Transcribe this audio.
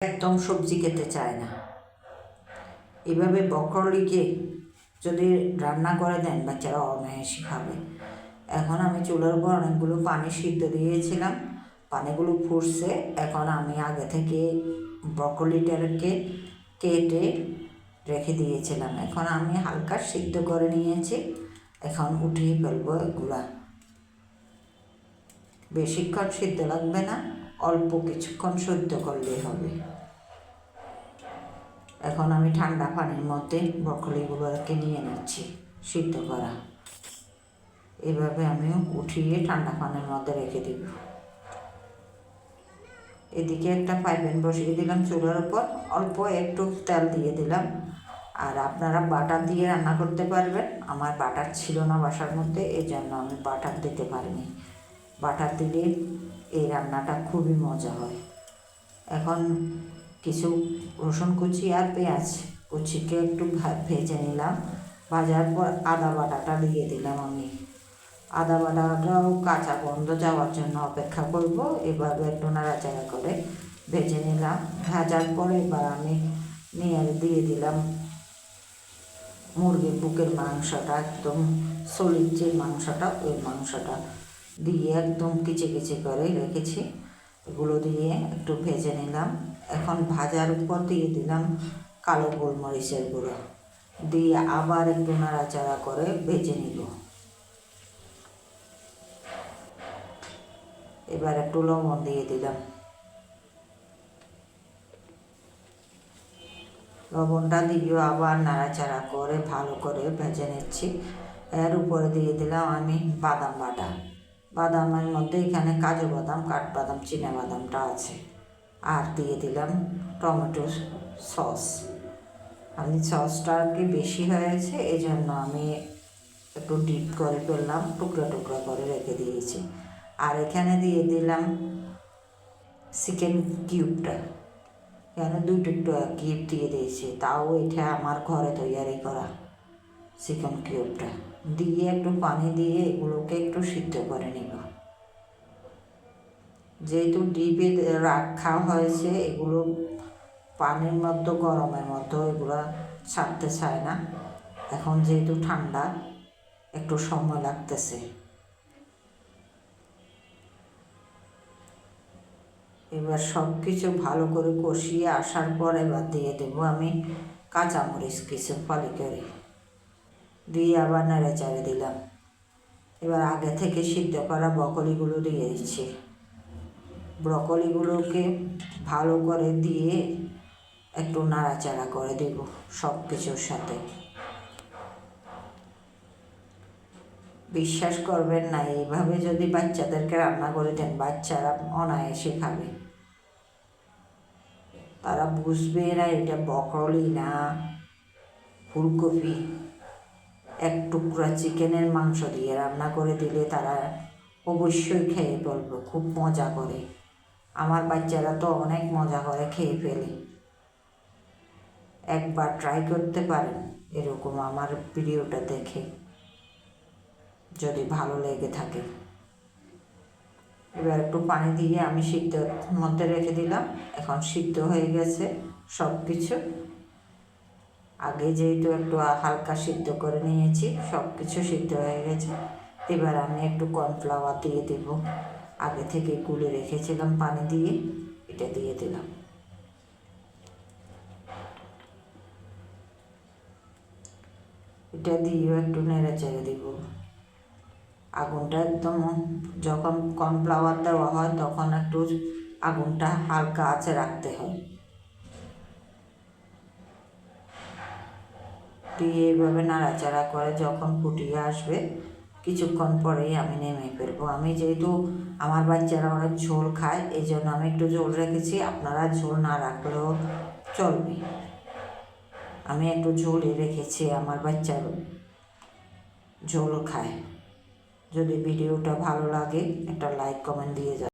একদম সবজি খেতে চায় না। এভাবে ব্রকলিকে যদি রান্না করে দেন বাচ্চারা অনায়াসে খাবে। এখন আমি চুলার উপর অনেকগুলো পানি সিদ্ধ দিয়েছিলাম, পানিগুলো ফুটছে। এখন আমি আগে থেকে ব্রকলিটাকে কেটে রেখে দিয়েছিলাম, এখন আমি হালকা সিদ্ধ করে নিয়েছি। এখন উঠিয়ে ফেলবো এগুলা। বেশিক্ষণ সিদ্ধ লাগবে না, অল্প কিছুক্ষণ সিদ্ধ করলেই হবে। এখন আমি ঠান্ডা পানির মধ্যে ব্রকলিগুলোকে নিয়ে নিচ্ছি সিদ্ধ করা। এভাবে আমি উঠিয়ে ঠান্ডা পানির মধ্যে রেখে দিব। এদিকে একটা ফ্রাই প্যান বসিয়ে দিলাম চুলার উপর, অল্প একটু তেল দিয়ে দিলাম। আর আপনারা বাটার দিয়ে রান্না করতে পারবেন, আমার বাটার ছিল না বাসার মধ্যে, এই জন্য আমি বাটার দিতে পারিনি। বাটার দিলে এই রান্নাটা খুবই মজা হয়। এখন কিছু রসুন কুচি আর পেঁয়াজ কুচিকে একটু ভেজে নিলাম। ভাজার পর আদা বাটাটা দিয়ে দিলাম আমি। আদা বাটাটাও কাঁচা গন্ধ যাওয়ার জন্য অপেক্ষা করব। এভাবে একটু নাড়াচাড়া করে ভেজে নিলাম। ভাজার পরে এবার আমি দিয়ে দিলাম মুরগির বুকের মাংসটা, একদম সলিড যে মাংসটা, ওই মাংসটা দিয়ে একদম কিচে কিচে করে রেখেছি। এগুলো দিয়ে একটু ভেজে নিলাম। এখন ভাজার উপর দিয়ে দিলাম কালো গোলমরিচের গুঁড়ো, দিয়ে আবার একটু নাড়াচাড়া করে ভেজে নিব। এবার একটু লবণ দিয়ে দিলাম। লবণটা দিয়েও আবার নাড়াচাড়া করে ভালো করে ভেজে নিচ্ছি। এর উপরে দিয়ে দিলাম আমি বাদাম বাটা। বাদামের মধ্যে এখানে কাজু বাদাম, কাঠবাদাম, চিনাবাদামটা আছে। আর দিয়ে দিলাম টমেটো সস। আমি সসটা আর কি বেশি হয়েছে, এই জন্য আমি একটু ডিপ করে ফেললাম, টুকরো টুকরো করে রেখে দিয়েছি। আর এখানে দিয়ে দিলাম চিকেন কিউবটা, এখানে 2 টুকরা কিউব দিয়ে দিয়েছি, তাও এটা আমার ঘরে তৈরি করা চিকেন কিউবটা দিয়ে একটু পানি দিয়ে এগুলোকে একটু সিদ্ধ করে নিব। যেহেতু ডিপে রাখা হয়েছে, এগুলো পানির মধ্যে গরমের মধ্যে এগুলো ছাড়তে চায় না। এখন যেহেতু ঠান্ডা, একটু সময় লাগতেছে। এবার সব কিছু ভালো করে কষিয়ে আসার পর এবার দিয়ে দেবো আমি কাঁচামরিচ কিছু ফালি করে, দিয়ে আবার নেড়েচেড়ে দিলাম। এবার আগে থেকে সিদ্ধ করা ব্রকলিগুলো দিয়ে দিচ্ছি। ব্রকলিগুলোকে ভালো করে দিয়ে একটু নাড়াচাড়া করে দেব সব কিছুর সাথে। বিশ্বাস করবেন না, এইভাবে যদি বাচ্চাদেরকে রান্না করে দেন, বাচ্চারা অনায়াসে খাবে। তারা বুঝবে না এটা ব্রকলি না ফুলকপি। এক টুকরা চিকেনের মাংস দিয়ে রান্না করে দিলে তারা অবশ্যই খেয়ে ফেলবে, খুব মজা করে। আমার বাচ্চারা তো অনেক মজা করে খেয়ে ফেলে। একবার ট্রাই করতে পারেন এরকম আমার ভিডিওটা দেখে, যদি ভালো লেগে থাকে। এবার একটু পানি দিয়ে আমি সিদ্ধর মধ্যে রেখে দিলাম। এখন সিদ্ধ হয়ে গেছে সব কিছু। আগে যেহেতু একটু হালকা সিদ্ধ করে নিয়েছি, সব কিছু সিদ্ধ হয়ে গেছে। এবার আমি একটু কর্নফ্লাওয়ার দিয়ে দেব। আগে থেকে গুলে রেখেছিলাম পানি দিয়ে, এটা দিয়ে দিলাম। এটা দিয়েও একটু নেড়ে চেড়ে দিব। আগুনটা একদম, যখন কর্নফ্লাওয়ার দেওয়া হয় তখন একটু আগুনটা হালকা আঁচে রাখতে হয়। দিয়ে এইভাবে নাড়াচাড়া করে যখন ফুটিয়ে আসবে, কিছুক্ষণ পরেই আমি নেমে ফেলবো। আমি যেহেতু আমার বাচ্চারা অনেক ঝোল খায়, এই জন্য আমি একটু ঝোল রেখেছি। আপনারা ঝোল না রাখলেও চলবে, আমি একটু ঝোলই রেখেছি। আমার বাচ্চা ঝোল খায়। যদি ভিডিওটা ভালো লাগে একটা লাইক কমেন্ট দিয়ে যাবে।